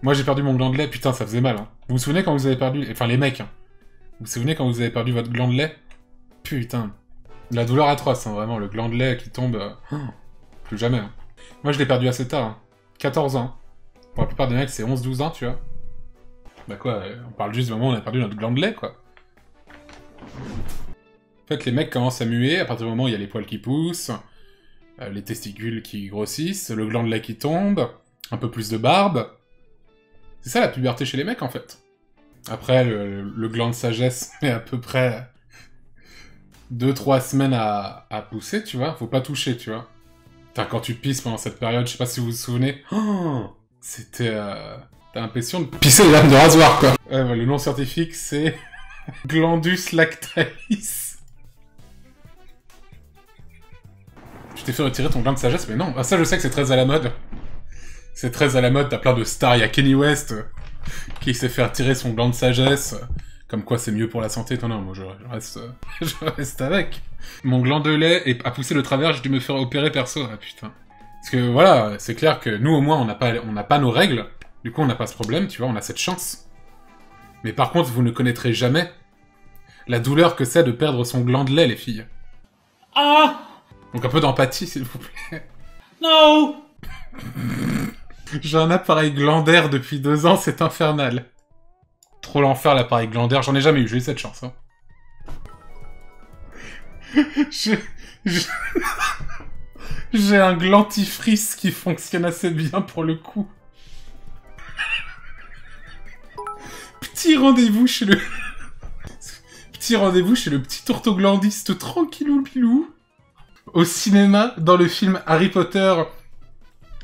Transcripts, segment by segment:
Moi, j'ai perdu mon gland de lait, putain, ça faisait mal, hein. Vous vous souvenez quand vous avez perdu... Enfin, les mecs, hein. Vous vous souvenez quand vous avez perdu votre gland de lait? Putain. La douleur atroce, hein, vraiment, le gland de lait qui tombe... plus jamais, hein. Moi, je l'ai perdu assez tard, hein. 14 ans. Pour la plupart des mecs, c'est 11-12 ans, tu vois. Bah quoi, on parle juste du moment où on a perdu notre gland de lait, quoi. En fait, les mecs commencent à muer à partir du moment où il y a les poils qui poussent, les testicules qui grossissent, le gland de lait qui tombe, un peu plus de barbe. C'est ça la puberté chez les mecs, en fait. Après, le gland de sagesse met à peu près 2-3 semaines à pousser, tu vois. Faut pas toucher, tu vois. Putain, quand tu pisses pendant cette période, je sais pas si vous vous souvenez. Oh, c'était... T'as l'impression de pisser les lames de rasoir, quoi. Ouais, le nom scientifique, c'est... Glandus lactalis. Tu t'es fait retirer ton gland de sagesse, mais non. Ah, ça, je sais que c'est très à la mode. C'est très à la mode, t'as plein de stars. Il y a Kanye West qui s'est fait retirer son gland de sagesse. Comme quoi, c'est mieux pour la santé. Non, moi, je reste avec. Mon gland de lait a poussé de travers, j'ai dû me faire opérer perso. Ah, putain. Parce que, voilà, c'est clair que nous, au moins, on n'a pas nos règles. Du coup, on n'a pas ce problème, tu vois, on a cette chance. Mais par contre, vous ne connaîtrez jamais la douleur que c'est de perdre son gland de lait, les filles. Ah! Donc un peu d'empathie, s'il vous plaît. No! J'ai un appareil glandaire depuis 2 ans, c'est infernal. Trop l'enfer, l'appareil glandaire, j'en ai jamais eu, j'ai eu cette chance. Hein. J'ai un glantifrice qui fonctionne assez bien pour le coup. Petit rendez-vous chez le... Petit rendez-vous chez le petit orthoglandiste tranquillou pilou. Au cinéma, dans le film Harry Potter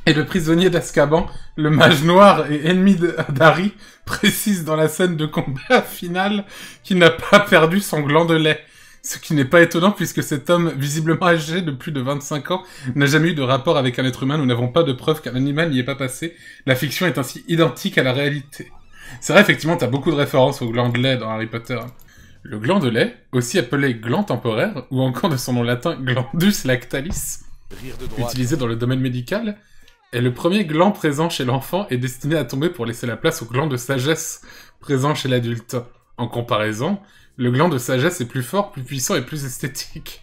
et le prisonnier d'Azkaban, le mage noir et ennemi d'Harry précise dans la scène de combat finale qu'il n'a pas perdu son gland de lait. Ce qui n'est pas étonnant puisque cet homme, visiblement âgé de plus de 25 ans, n'a jamais eu de rapport avec un être humain. Nous n'avons pas de preuve qu'un animal n'y est pas passé. La fiction est ainsi identique à la réalité. C'est vrai, effectivement, t'as beaucoup de références au gland de lait dans Harry Potter. Le gland de lait, aussi appelé gland temporaire, ou encore de son nom latin glandus lactalis, utilisé dans le domaine médical, est le premier gland présent chez l'enfant et destiné à tomber pour laisser la place au gland de sagesse présent chez l'adulte. En comparaison, le gland de sagesse est plus fort, plus puissant et plus esthétique.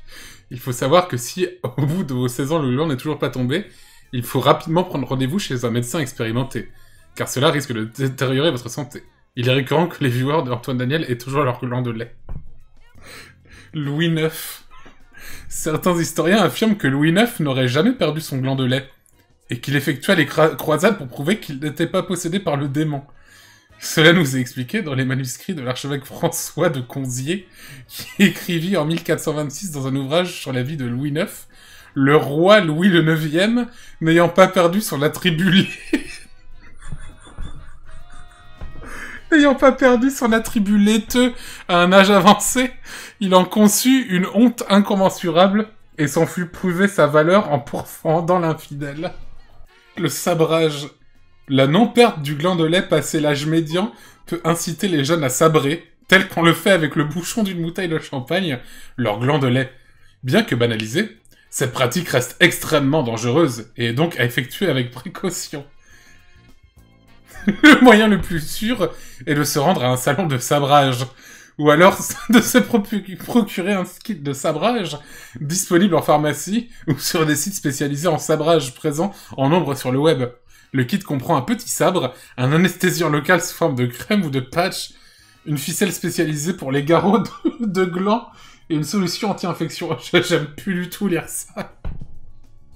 Il faut savoir que si, au bout de vos 16 ans, le gland n'est toujours pas tombé, il faut rapidement prendre rendez-vous chez un médecin expérimenté, car cela risque de détériorer votre santé. Il est récurrent que les viewers de Antoine Daniel aient toujours leur gland de lait. Louis IX. Certains historiens affirment que Louis IX n'aurait jamais perdu son gland de lait, et qu'il effectua les croisades pour prouver qu'il n'était pas possédé par le démon. Cela nous est expliqué dans les manuscrits de l'archevêque François de Conzié, qui écrivit en 1426 dans un ouvrage sur la vie de Louis IX, le roi Louis le IXe, n'ayant pas perdu son attribut N'ayant pas perdu son attribut laiteux à un âge avancé, il en conçut une honte incommensurable et s'en fut prouver sa valeur en pourfendant l'infidèle. Le sabrage. La non-perte du gland de lait passé l'âge médian peut inciter les jeunes à sabrer, tel qu'on le fait avec le bouchon d'une bouteille de champagne, leur gland de lait. Bien que banalisée, cette pratique reste extrêmement dangereuse et est donc à effectuer avec précaution. Le moyen le plus sûr est de se rendre à un salon de sabrage, ou alors de se procurer un kit de sabrage disponible en pharmacie ou sur des sites spécialisés en sabrage présents en nombre sur le web. Le kit comprend un petit sabre, un anesthésiant local sous forme de crème ou de patch, une ficelle spécialisée pour les garrots de gland et une solution anti-infection. J'aime plus du tout lire ça.